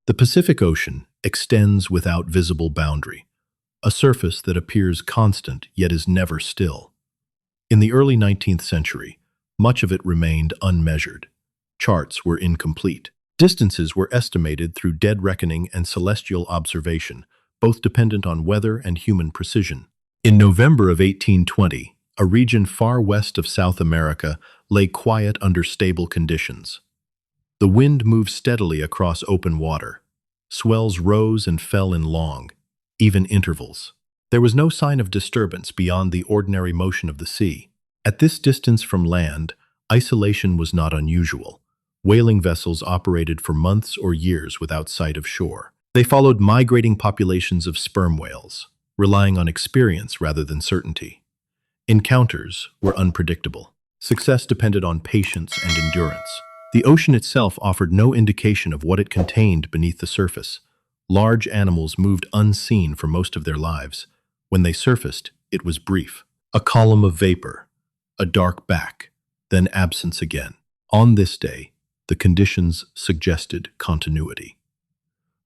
The Pacific Ocean extends without visible boundary, a surface that appears constant yet is never still. In the early 19th century, much of it remained unmeasured. Charts were incomplete. Distances were estimated through dead reckoning and celestial observation, both dependent on weather and human precision. In November of 1820, a region far west of South America lay quiet under stable conditions. The wind moved steadily across open water. Swells rose and fell in long, even intervals. There was no sign of disturbance beyond the ordinary motion of the sea. At this distance from land, isolation was not unusual. Whaling vessels operated for months or years without sight of shore. They followed migrating populations of sperm whales, relying on experience rather than certainty. Encounters were unpredictable. Success depended on patience and endurance. The ocean itself offered no indication of what it contained beneath the surface. Large animals moved unseen for most of their lives. When they surfaced, it was brief. A column of vapor, a dark back, then absence again. On this day, the conditions suggested continuity.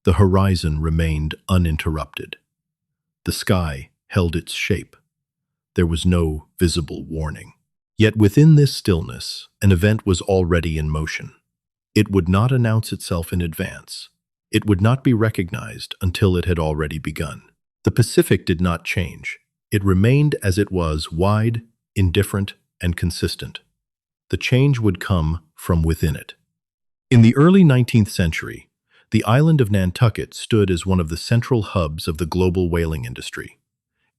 The horizon remained uninterrupted. The sky held its shape. There was no visible warning. Yet within this stillness, an event was already in motion. It would not announce itself in advance. It would not be recognized until it had already begun. The Pacific did not change. It remained as it was, wide, indifferent, and consistent. The change would come from within it. In the early 19th century, the island of Nantucket stood as one of the central hubs of the global whaling industry.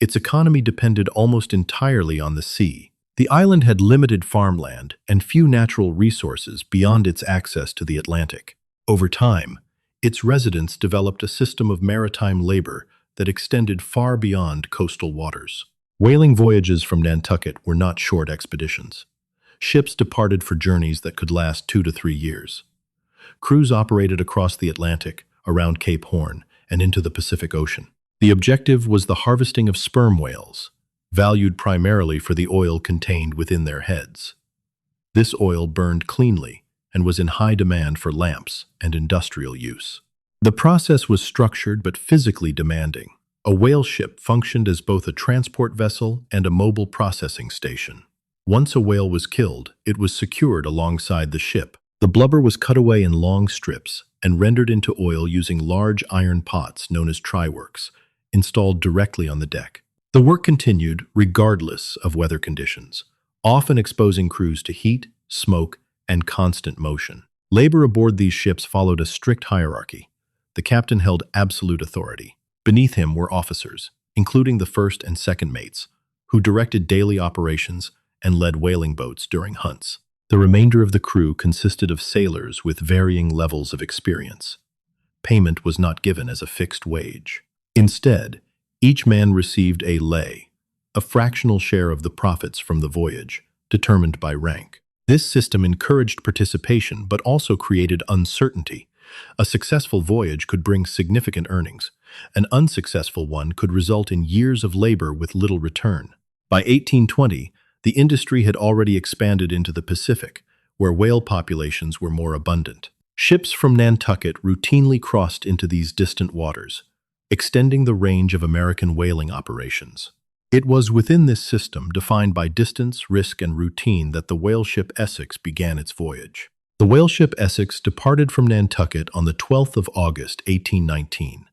Its economy depended almost entirely on the sea. The island had limited farmland and few natural resources beyond its access to the Atlantic. Over time, its residents developed a system of maritime labor that extended far beyond coastal waters. Whaling voyages from Nantucket were not short expeditions. Ships departed for journeys that could last 2 to 3 years. Crews operated across the Atlantic, around Cape Horn, and into the Pacific Ocean. The objective was the harvesting of sperm whales, valued primarily for the oil contained within their heads. This oil burned cleanly and was in high demand for lamps and industrial use. The process was structured but physically demanding. A whale ship functioned as both a transport vessel and a mobile processing station. Once a whale was killed, it was secured alongside the ship. The blubber was cut away in long strips and rendered into oil using large iron pots known as tryworks, installed directly on the deck. The work continued regardless of weather conditions, often exposing crews to heat, smoke, and constant motion. Labor aboard these ships followed a strict hierarchy. The captain held absolute authority. Beneath him were officers, including the first and second mates, who directed daily operations and led whaling boats during hunts. The remainder of the crew consisted of sailors with varying levels of experience. Payment was not given as a fixed wage. Instead, each man received a lay, a fractional share of the profits from the voyage, determined by rank. This system encouraged participation but also created uncertainty. A successful voyage could bring significant earnings. An unsuccessful one could result in years of labor with little return. By 1820, the industry had already expanded into the Pacific, where whale populations were more abundant. Ships from Nantucket routinely crossed into these distant waters, extending the range of American whaling operations. It was within this system, defined by distance, risk, and routine, that the whaleship Essex began its voyage. The whaleship Essex departed from Nantucket on the 12th of August, 1819.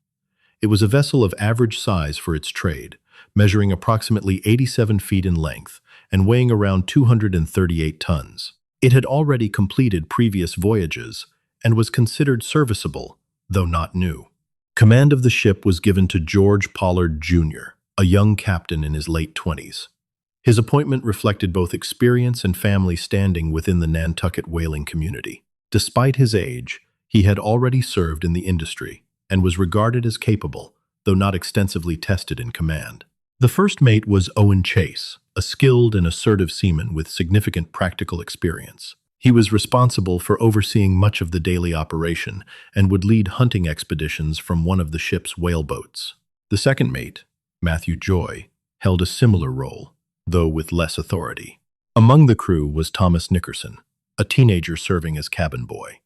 It was a vessel of average size for its trade, measuring approximately 87 feet in length and weighing around 238 tons. It had already completed previous voyages and was considered serviceable, though not new. Command of the ship was given to George Pollard, Jr., a young captain in his late 20s. His appointment reflected both experience and family standing within the Nantucket whaling community. Despite his age, he had already served in the industry and was regarded as capable, though not extensively tested in command. The first mate was Owen Chase, a skilled and assertive seaman with significant practical experience. He was responsible for overseeing much of the daily operation and would lead hunting expeditions from one of the ship's whaleboats. The second mate, Matthew Joy, held a similar role, though with less authority. Among the crew was Thomas Nickerson, a teenager serving as cabin boy.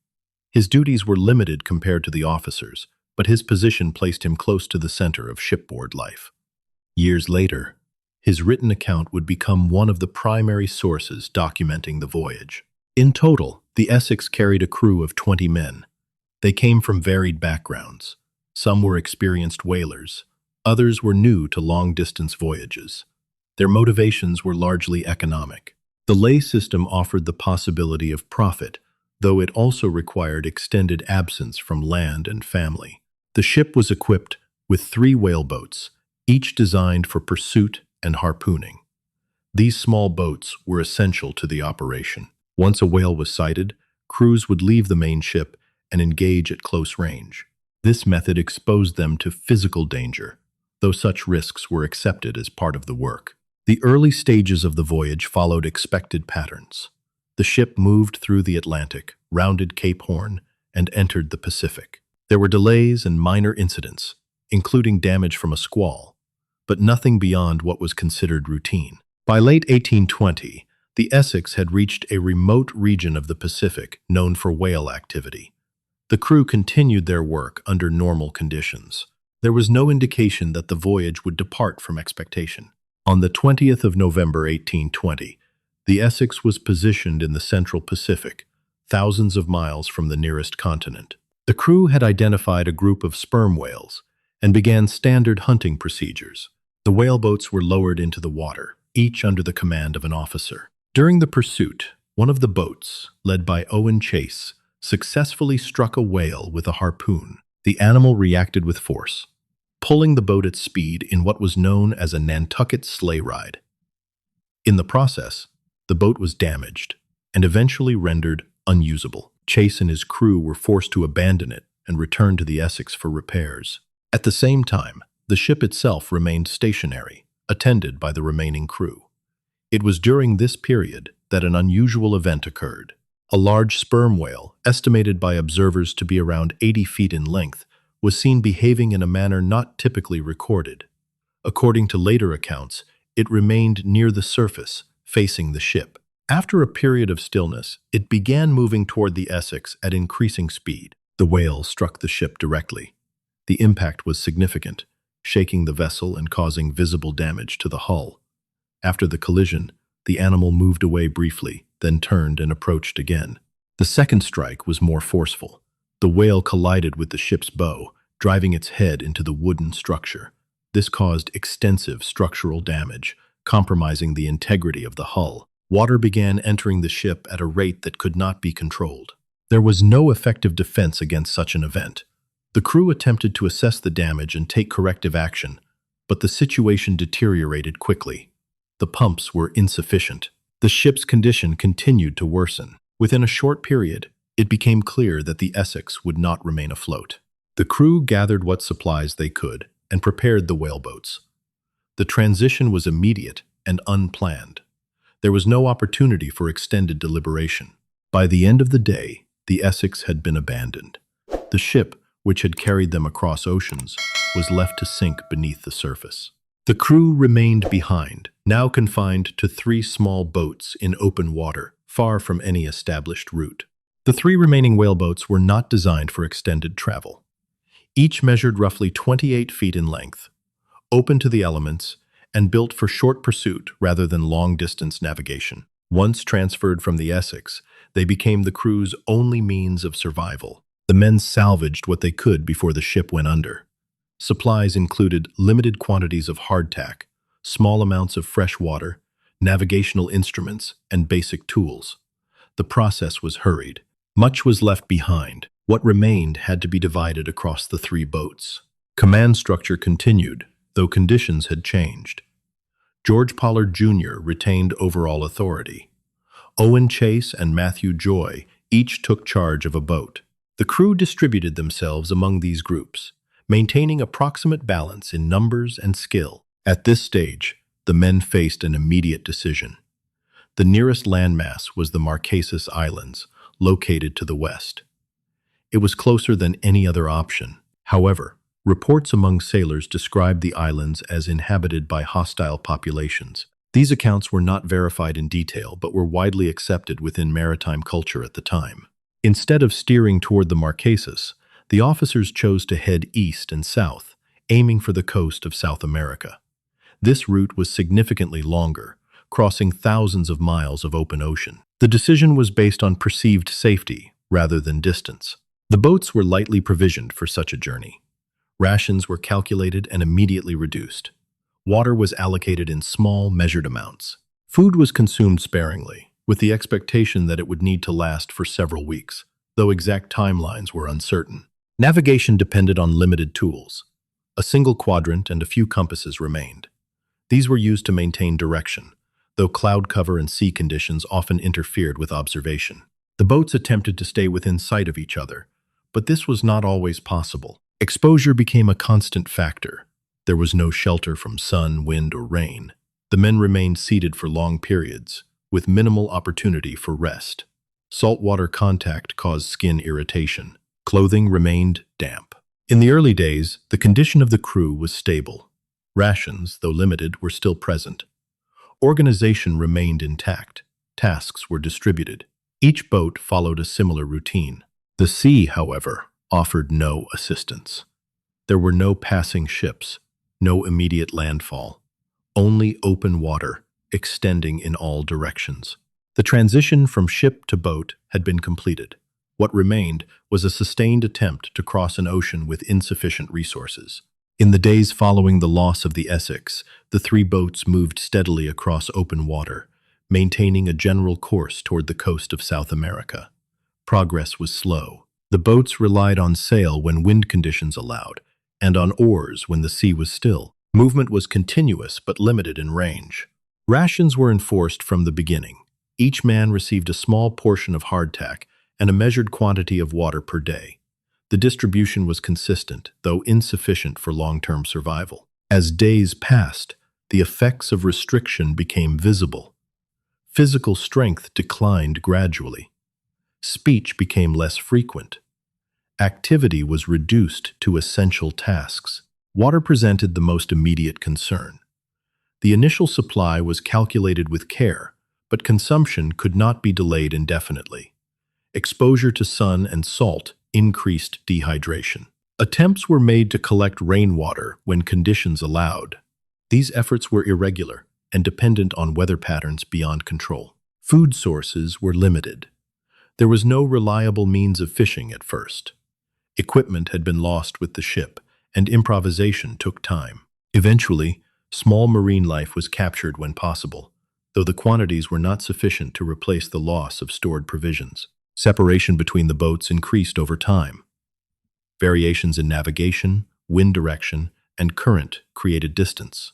His duties were limited compared to the officers, but his position placed him close to the center of shipboard life. Years later, his written account would become one of the primary sources documenting the voyage. In total, the Essex carried a crew of 20 men. They came from varied backgrounds. Some were experienced whalers, others were new to long-distance voyages. Their motivations were largely economic. The lay system offered the possibility of profit, though it also required extended absence from land and family. The ship was equipped with 3 whaleboats, each designed for pursuit and harpooning. These small boats were essential to the operation. Once a whale was sighted, crews would leave the main ship and engage at close range. This method exposed them to physical danger, though such risks were accepted as part of the work. The early stages of the voyage followed expected patterns. The ship moved through the Atlantic, rounded Cape Horn, and entered the Pacific. There were delays and minor incidents, including damage from a squall, but nothing beyond what was considered routine. By late 1820, the Essex had reached a remote region of the Pacific known for whale activity. The crew continued their work under normal conditions. There was no indication that the voyage would depart from expectation. On the 20th of November 1820, the Essex was positioned in the central Pacific, thousands of miles from the nearest continent. The crew had identified a group of sperm whales and began standard hunting procedures. The whaleboats were lowered into the water, each under the command of an officer. During the pursuit, one of the boats, led by Owen Chase, successfully struck a whale with a harpoon. The animal reacted with force, pulling the boat at speed in what was known as a Nantucket sleigh ride. In the process, the boat was damaged and eventually rendered unusable. Chase and his crew were forced to abandon it and return to the Essex for repairs. At the same time, the ship itself remained stationary, attended by the remaining crew. It was during this period that an unusual event occurred. A large sperm whale, estimated by observers to be around 80 feet in length, was seen behaving in a manner not typically recorded. According to later accounts, it remained near the surface, facing the ship. After a period of stillness, it began moving toward the Essex at increasing speed. The whale struck the ship directly. The impact was significant, shaking the vessel and causing visible damage to the hull. After the collision, the animal moved away briefly, then turned and approached again. The second strike was more forceful. The whale collided with the ship's bow, driving its head into the wooden structure. This caused extensive structural damage, compromising the integrity of the hull. Water began entering the ship at a rate that could not be controlled. There was no effective defense against such an event. The crew attempted to assess the damage and take corrective action, but the situation deteriorated quickly. The pumps were insufficient. The ship's condition continued to worsen. Within a short period, it became clear that the Essex would not remain afloat. The crew gathered what supplies they could and prepared the whaleboats. The transition was immediate and unplanned. There was no opportunity for extended deliberation. By the end of the day, the Essex had been abandoned. The ship, which had carried them across oceans, was left to sink beneath the surface. The crew remained behind, now confined to 3 small boats in open water, far from any established route. The 3 remaining whaleboats were not designed for extended travel. Each measured roughly 28 feet in length, open to the elements, and built for short pursuit rather than long-distance navigation. Once transferred from the Essex, they became the crew's only means of survival. The men salvaged what they could before the ship went under. Supplies included limited quantities of hardtack, small amounts of fresh water, navigational instruments, and basic tools. The process was hurried. Much was left behind. What remained had to be divided across the 3 boats. Command structure continued, though conditions had changed. George Pollard Jr. retained overall authority. Owen Chase and Matthew Joy each took charge of a boat. The crew distributed themselves among these groups, maintaining approximate balance in numbers and skill. At this stage, the men faced an immediate decision. The nearest landmass was the Marquesas Islands, located to the west. It was closer than any other option. However, reports among sailors described the islands as inhabited by hostile populations. These accounts were not verified in detail but were widely accepted within maritime culture at the time. Instead of steering toward the Marquesas, the officers chose to head east and south, aiming for the coast of South America. This route was significantly longer, crossing thousands of miles of open ocean. The decision was based on perceived safety rather than distance. The boats were lightly provisioned for such a journey. Rations were calculated and immediately reduced. Water was allocated in small, measured amounts. Food was consumed sparingly, with the expectation that it would need to last for several weeks, though exact timelines were uncertain. Navigation depended on limited tools. A single quadrant and a few compasses remained. These were used to maintain direction, though cloud cover and sea conditions often interfered with observation. The boats attempted to stay within sight of each other, but this was not always possible. Exposure became a constant factor. There was no shelter from sun, wind, or rain. The men remained seated for long periods, with minimal opportunity for rest. Saltwater contact caused skin irritation. Clothing remained damp. In the early days, the condition of the crew was stable. Rations, though limited, were still present. Organization remained intact. Tasks were distributed. Each boat followed a similar routine. The sea, however, offered no assistance. There were no passing ships, no immediate landfall, only open water extending in all directions. The transition from ship to boat had been completed. What remained was a sustained attempt to cross an ocean with insufficient resources. In the days following the loss of the Essex, the three boats moved steadily across open water, maintaining a general course toward the coast of South America. Progress was slow. The boats relied on sail when wind conditions allowed, and on oars when the sea was still. Movement was continuous but limited in range. Rations were enforced from the beginning. Each man received a small portion of hardtack and a measured quantity of water per day. The distribution was consistent, though insufficient for long-term survival. As days passed, the effects of restriction became visible. Physical strength declined gradually. Speech became less frequent. Activity was reduced to essential tasks. Water presented the most immediate concern. The initial supply was calculated with care, but consumption could not be delayed indefinitely. Exposure to sun and salt increased dehydration. Attempts were made to collect rainwater when conditions allowed. These efforts were irregular and dependent on weather patterns beyond control. Food sources were limited. There was no reliable means of fishing at first. Equipment had been lost with the ship, and improvisation took time. Eventually, small marine life was captured when possible, though the quantities were not sufficient to replace the loss of stored provisions. Separation between the boats increased over time. Variations in navigation, wind direction, and current created distance.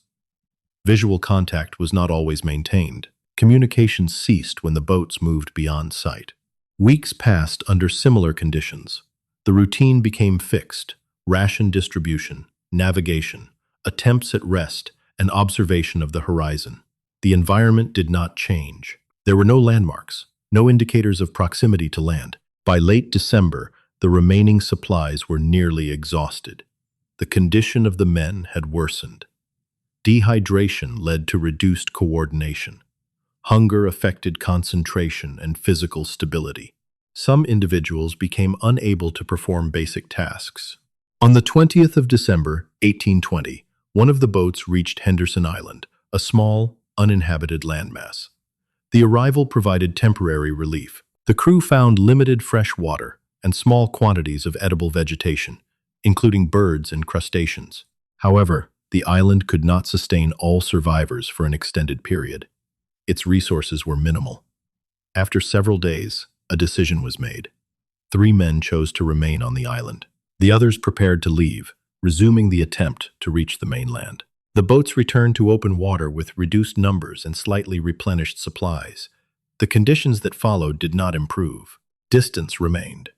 Visual contact was not always maintained. Communication ceased when the boats moved beyond sight. Weeks passed under similar conditions. The routine became fixed: ration distribution, navigation, attempts at rest, and observation of the horizon. The environment did not change. There were no landmarks, no indicators of proximity to land. By late December, the remaining supplies were nearly exhausted. The condition of the men had worsened. Dehydration led to reduced coordination. Hunger affected concentration and physical stability. Some individuals became unable to perform basic tasks. On the 20th of December, 1820, one of the boats reached Henderson Island, a small, uninhabited landmass. The arrival provided temporary relief. The crew found limited fresh water and small quantities of edible vegetation, including birds and crustaceans. However, the island could not sustain all survivors for an extended period. Its resources were minimal. After several days, a decision was made. 3 men chose to remain on the island. The others prepared to leave, resuming the attempt to reach the mainland. The boats returned to open water with reduced numbers and slightly replenished supplies. The conditions that followed did not improve. Distance remained.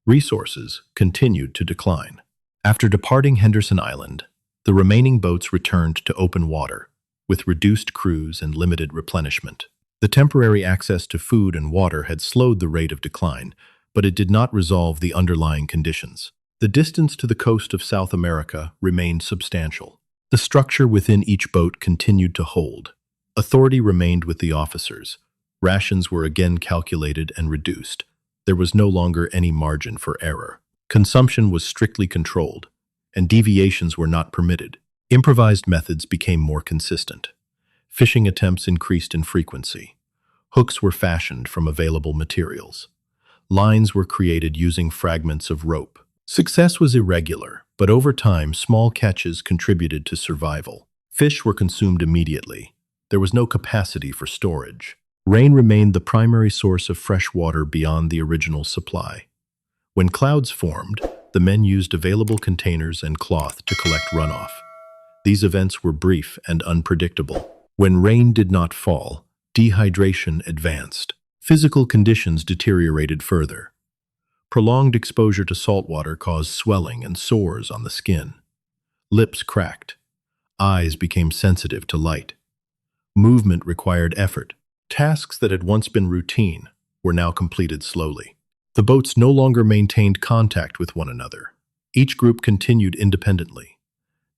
Resources continued to decline. After departing Henderson Island, the remaining boats returned to open water, with reduced crews and limited replenishment. The temporary access to food and water had slowed the rate of decline, but it did not resolve the underlying conditions. The distance to the coast of South America remained substantial. The structure within each boat continued to hold. Authority remained with the officers. Rations were again calculated and reduced. There was no longer any margin for error. Consumption was strictly controlled, and deviations were not permitted. Improvised methods became more consistent. Fishing attempts increased in frequency. Hooks were fashioned from available materials. Lines were created using fragments of rope. Success was irregular, but over time, small catches contributed to survival. Fish were consumed immediately. There was no capacity for storage. Rain remained the primary source of fresh water beyond the original supply. When clouds formed, the men used available containers and cloth to collect runoff. These events were brief and unpredictable. When rain did not fall, dehydration advanced. Physical conditions deteriorated further. Prolonged exposure to salt water caused swelling and sores on the skin. Lips cracked. Eyes became sensitive to light. Movement required effort. Tasks that had once been routine were now completed slowly. The boats no longer maintained contact with one another. Each group continued independently.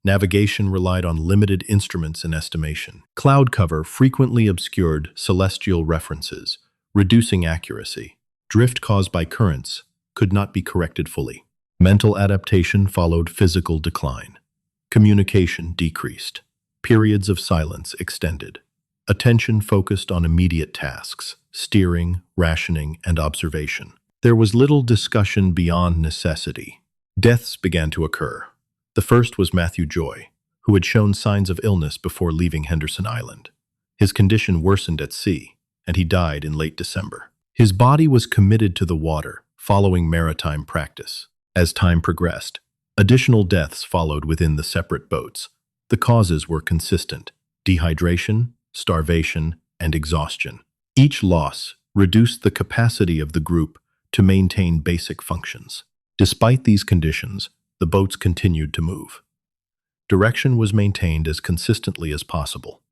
Navigation relied on limited instruments and estimation. Cloud cover frequently obscured celestial references, reducing accuracy. Drift caused by currents could not be corrected fully. Mental adaptation followed physical decline. Communication decreased. Periods of silence extended. Attention focused on immediate tasks, steering, rationing, and observation. There was little discussion beyond necessity. Deaths began to occur. The first was Matthew Joy, who had shown signs of illness before leaving Henderson Island. His condition worsened at sea, and he died in late December. His body was committed to the water, following maritime practice. As time progressed, additional deaths followed within the separate boats. The causes were consistent: dehydration, starvation, and exhaustion. Each loss reduced the capacity of the group to maintain basic functions. Despite these conditions, the boats continued to move. Direction was maintained as consistently as possible.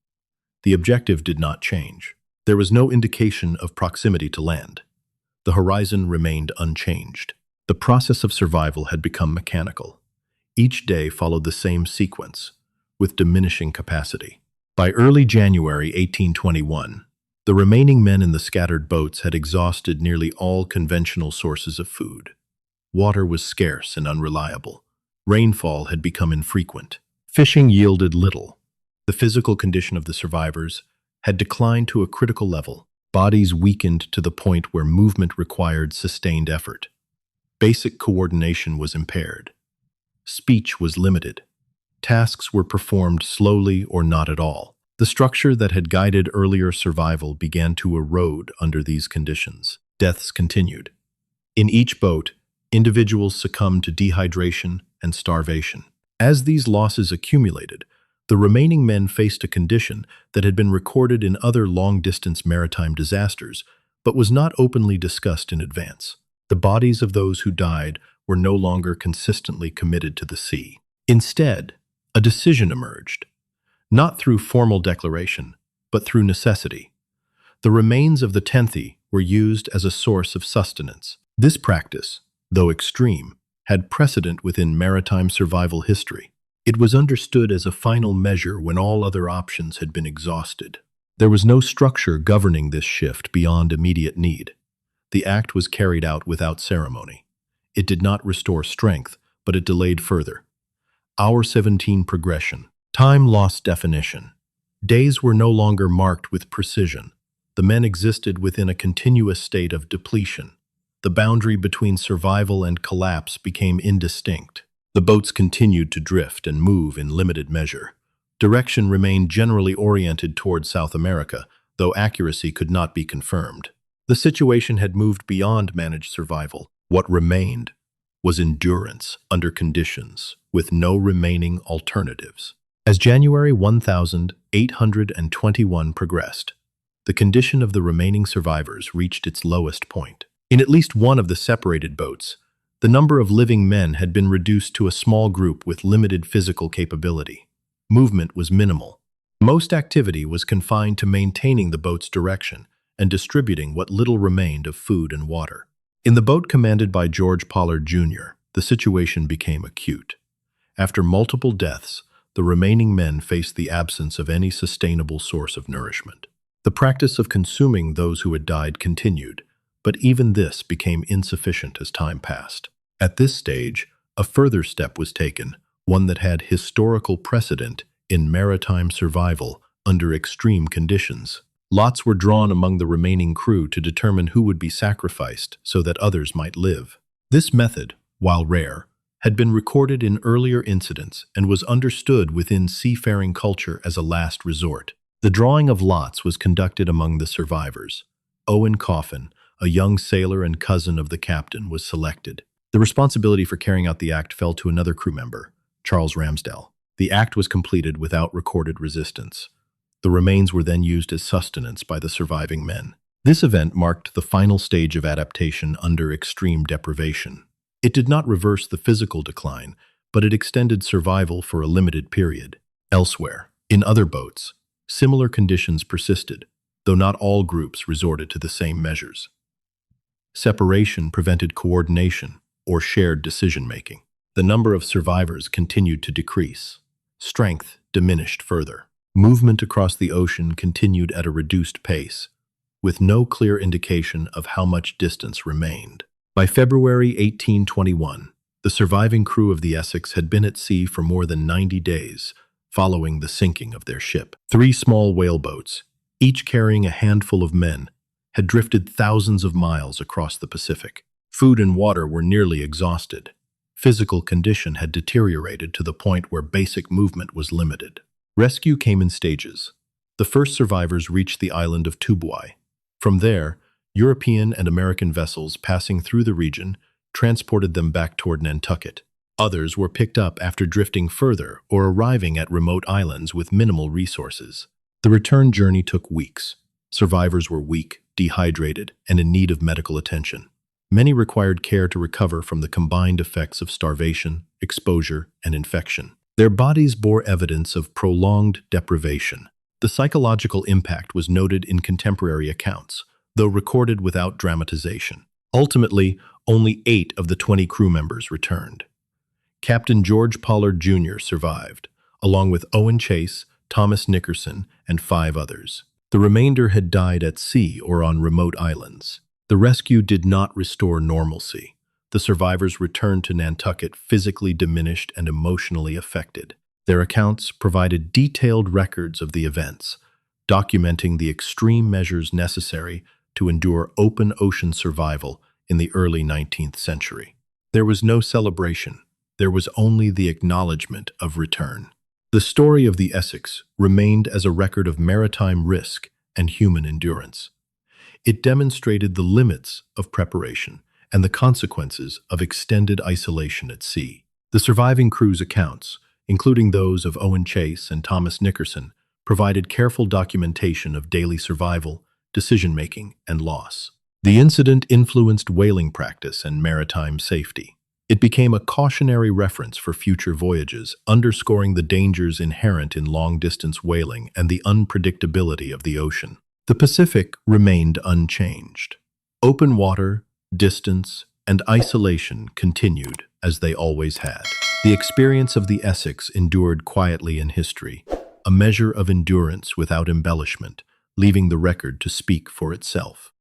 The objective did not change. There was no indication of proximity to land. The horizon remained unchanged. The process of survival had become mechanical. Each day followed the same sequence, with diminishing capacity. By early January 1821, the remaining men in the scattered boats had exhausted nearly all conventional sources of food. Water was scarce and unreliable. Rainfall had become infrequent. Fishing yielded little. The physical condition of the survivors had declined to a critical level. Bodies weakened to the point where movement required sustained effort. Basic coordination was impaired. Speech was limited. Tasks were performed slowly or not at all. The structure that had guided earlier survival began to erode under these conditions. Deaths continued. In each boat, individuals succumbed to dehydration and starvation. As these losses accumulated, the remaining men faced a condition that had been recorded in other long-distance maritime disasters, but was not openly discussed in advance. The bodies of those who died were no longer consistently committed to the sea. Instead, a decision emerged, not through formal declaration, but through necessity. The remains of the tenthie were used as a source of sustenance. This practice, though extreme, had precedent within maritime survival history. It was understood as a final measure when all other options had been exhausted. There was no structure governing this shift beyond immediate need. The act was carried out without ceremony. It did not restore strength, but it delayed further. Hour 17 progression. Time lost definition. Days were no longer marked with precision. The men existed within a continuous state of depletion. The boundary between survival and collapse became indistinct. The boats continued to drift and move in limited measure. Direction remained generally oriented toward South America, though accuracy could not be confirmed. The situation had moved beyond managed survival. What remained was endurance under conditions with no remaining alternatives. As January 1821 progressed, the condition of the remaining survivors reached its lowest point. In at least one of the separated boats, the number of living men had been reduced to a small group with limited physical capability. Movement was minimal. Most activity was confined to maintaining the boat's direction and distributing what little remained of food and water. In the boat commanded by George Pollard, Jr., the situation became acute. After multiple deaths, the remaining men faced the absence of any sustainable source of nourishment. The practice of consuming those who had died continued, but even this became insufficient as time passed. At this stage, a further step was taken, one that had historical precedent in maritime survival under extreme conditions. Lots were drawn among the remaining crew to determine who would be sacrificed so that others might live. This method, while rare, had been recorded in earlier incidents and was understood within seafaring culture as a last resort. The drawing of lots was conducted among the survivors. Owen Coffin, a young sailor and cousin of the captain, was selected. The responsibility for carrying out the act fell to another crew member, Charles Ramsdell. The act was completed without recorded resistance. The remains were then used as sustenance by the surviving men. This event marked the final stage of adaptation under extreme deprivation. It did not reverse the physical decline, but it extended survival for a limited period. Elsewhere, in other boats, similar conditions persisted, though not all groups resorted to the same measures. Separation prevented coordination or shared decision-making. The number of survivors continued to decrease. Strength diminished further. Movement across the ocean continued at a reduced pace, with no clear indication of how much distance remained. By February 1821, the surviving crew of the Essex had been at sea for more than 90 days, following the sinking of their ship. 3 small whaleboats, each carrying a handful of men, had drifted thousands of miles across the Pacific. Food and water were nearly exhausted. Physical condition had deteriorated to the point where basic movement was limited. Rescue came in stages. The first survivors reached the island of Tubuai. From there, European and American vessels passing through the region transported them back toward Nantucket. Others were picked up after drifting further or arriving at remote islands with minimal resources. The return journey took weeks. Survivors were weak, dehydrated, and in need of medical attention. Many required care to recover from the combined effects of starvation, exposure, and infection. Their bodies bore evidence of prolonged deprivation. The psychological impact was noted in contemporary accounts, though recorded without dramatization. Ultimately, only 8 of the 20 crew members returned. Captain George Pollard Jr. survived, along with Owen Chase, Thomas Nickerson, and 5 others. The remainder had died at sea or on remote islands. The rescue did not restore normalcy. The survivors returned to Nantucket physically diminished and emotionally affected. Their accounts provided detailed records of the events, documenting the extreme measures necessary to endure open ocean survival in the early 19th century. There was no celebration. There was only the acknowledgement of return. The story of the Essex remained as a record of maritime risk and human endurance. It demonstrated the limits of preparation and the consequences of extended isolation at sea. The surviving crew's accounts, including those of Owen Chase and Thomas Nickerson, provided careful documentation of daily survival, decision-making, and loss. The incident influenced whaling practice and maritime safety. It became a cautionary reference for future voyages, underscoring the dangers inherent in long-distance whaling and the unpredictability of the ocean. The Pacific remained unchanged. Open water, distance, and isolation continued as they always had. The experience of the Essex endured quietly in history, a measure of endurance without embellishment, leaving the record to speak for itself.